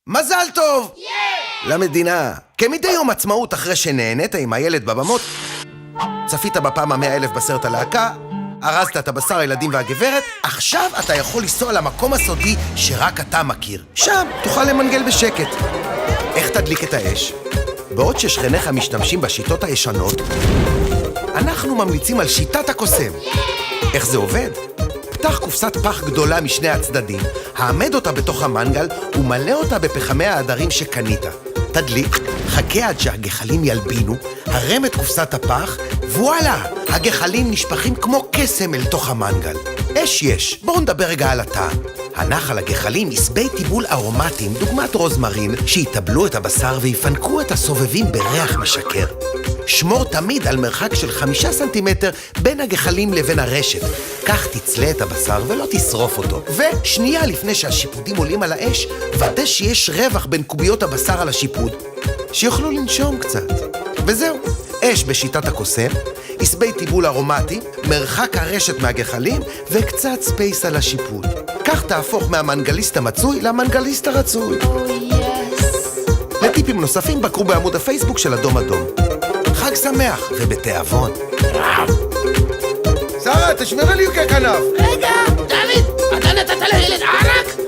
מזל טוב! למדינה. כמדי יום עצמאות אחרי שנהנית עם הילד בבמות, צפית בפעם ה100,000 בסרט הלהקה, ארזת את הבשר הילדים והגברת, עכשיו אתה יכול לנסוע למקום הסודי שרק אתה מכיר. שם תוכל למנגל בשקט. איך תדליק את האש? בעוד ששכניך משתמשים בשיטות הישנות, אנחנו ממליצים על שיטת הקוסם. איך זה עובד? פתח קופסת פח גדולה משני הצדדים, העמד אותה בתוך המנגל ומלא אותה בפחמי העדרים שקנית. תדליק, חכה עד שהגחלים ילבינו, הרם את קופסת הפח, וואלה! הגחלים נשפכים כמו קסם אל תוך המנגל. אש יש, בואו נדבר רגע על הטעם. הנח על הגחלים עשבי טיבול ארומטיים, דוגמת רוזמרין, שיטבלו את הבשר ויפנקו את הסובבים בריח משקר. שמור תמיד על מרחק של 5 סנטימטר בין הגחלים לבין הרשת. כך תצלה את הבשר ולא תשרוף אותו. ושנייה לפני שהשיפודים עולים על האש, ודא שיש רווח בין קוביות הבשר על השיפוד, שיוכלו לנשום קצת. וזהו, אש בשיטת הקוסם, עשבי טיבול ארומטי, מרחק הרשת מהגחלים וקצת ספייס על השיפוד. כך תהפוך מהמנגליסט המצוי למנגליסט הרצוי. לטיפים נוספים בקרו בעמוד הפייסבוק של אדום אדום. חג שמח ובתיאבון. שרה, תשמרי לי ככנף. רגע, דוד, אתה נתת לילד ערק?